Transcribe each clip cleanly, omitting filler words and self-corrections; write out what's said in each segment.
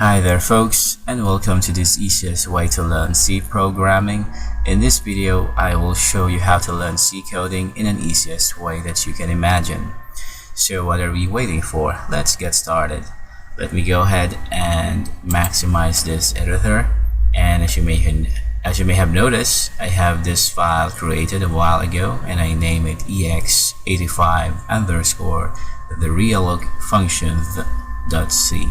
Hi there folks, and welcome to this easiest way to learn C programming. In this video, I will show you how to learn C coding in an easiest way that you can imagine. So what are we waiting for? Let's get started. Let me go ahead and maximize this editor, and as you may have noticed, I have this file created a while ago and I name it ex85 underscore the Realloc Function.c.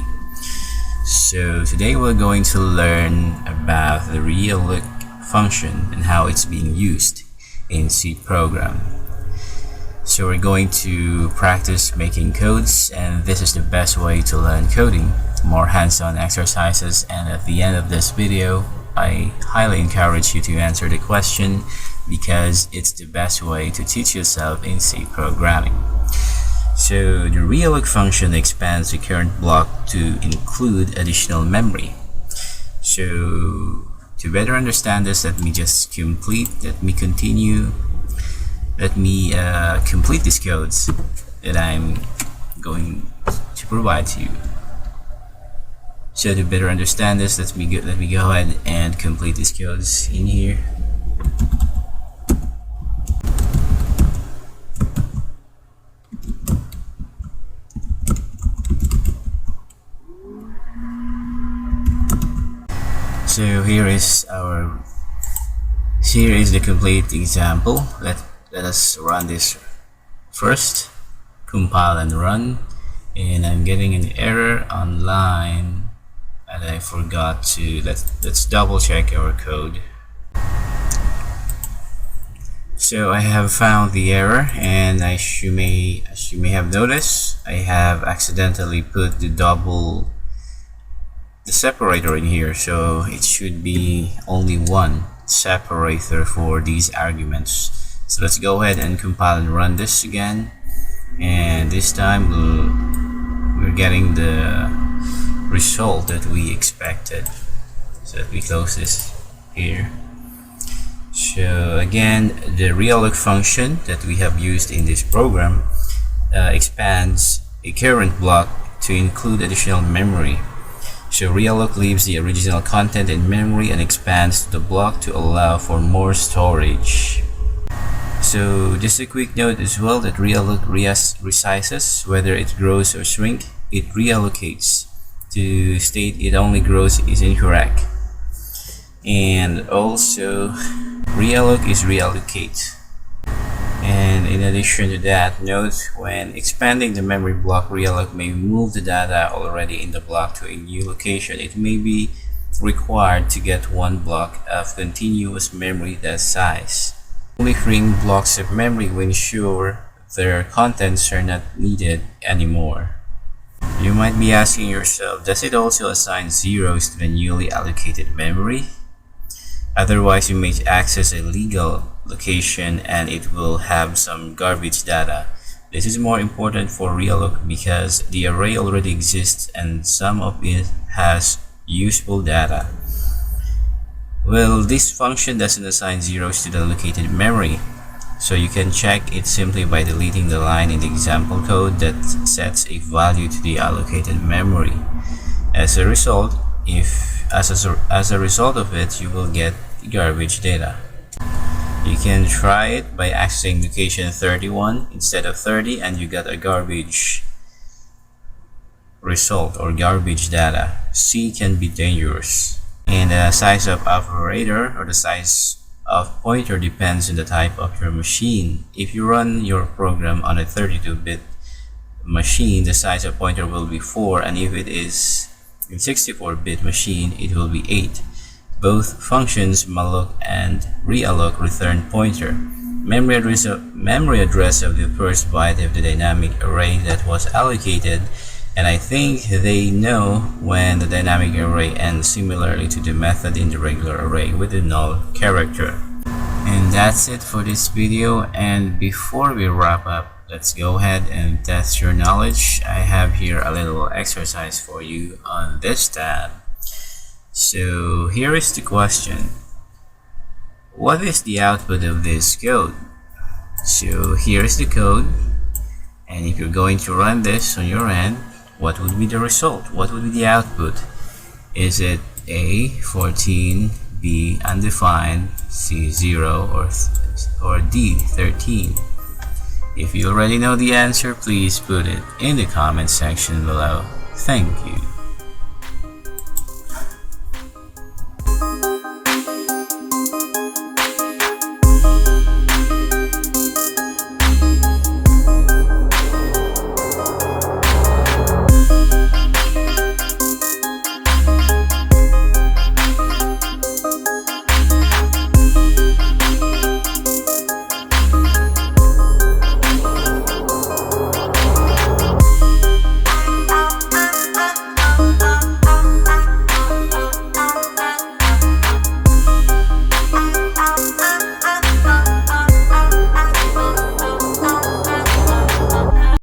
So today we're going to learn about the Realloc function and how it's being used in C program. So we're going to practice making codes, and this is the best way to learn coding. More hands-on exercises, and at the end of this video I highly encourage you to answer the question because it's the best way to teach yourself in C programming. So the Realloc function expands the current block to include additional memory. So to better understand this, let me complete these codes that I'm going to provide to you. So to better understand this, let me go ahead and complete these codes in here. So here is the complete example. Let us run this first. Compile and run, and I'm getting an error on line, and I forgot to let's double check our code. So I have found the error, and as you may have noticed, I have accidentally put the separator in here, so it should be only one separator for these arguments. So let's go ahead and compile and run this again, and this time we're getting the result that we expected. So let me close this here. So again, the Realloc function that we have used in this program expands a current block to include additional memory. So Realloc leaves the original content in memory and expands the block to allow for more storage. So just a quick note as well that Realloc resizes, whether it grows or shrink, it reallocates. To state it only grows is incorrect. And also Realloc is reallocate. And in addition to that, note when expanding the memory block, Realloc may move the data already in the block to a new location. It may be required to get one block of continuous memory that size. Only freeing blocks of memory will ensure their contents are not needed anymore. You might be asking yourself, does it also assign zeros to the newly allocated memory? Otherwise, you may access a legal location and it will have some garbage data. This is more important for Realloc because the array already exists and some of it has useful data. Well, this function doesn't assign zeros to the allocated memory, so you can check it simply by deleting the line in the example code that sets a value to the allocated memory. As a result of it, you will get garbage data. You can try it by accessing location 31 instead of 30, and you got a garbage result or garbage data. C can be dangerous. And the size of operator or the size of pointer depends on the type of your machine. If you run your program on a 32-bit machine, the size of pointer will be 4, and if it is a 64-bit machine, it will be 8. Both functions, malloc and realloc, return pointer, memory address of the first byte of the dynamic array that was allocated, and I think they know when the dynamic array ends, similarly to the method in the regular array with the null character. And that's it for this video, and before we wrap up, let's go ahead and test your knowledge. I have here a little exercise for you on this tab. So here is the question: what is the output of this code? So here is the code, and if you're going to run this on your end, what would be the result? What would be the output? Is it A, 14, B, undefined, C, 0, or D, 13? If you already know the answer, please put it in the comment section below. Thank you.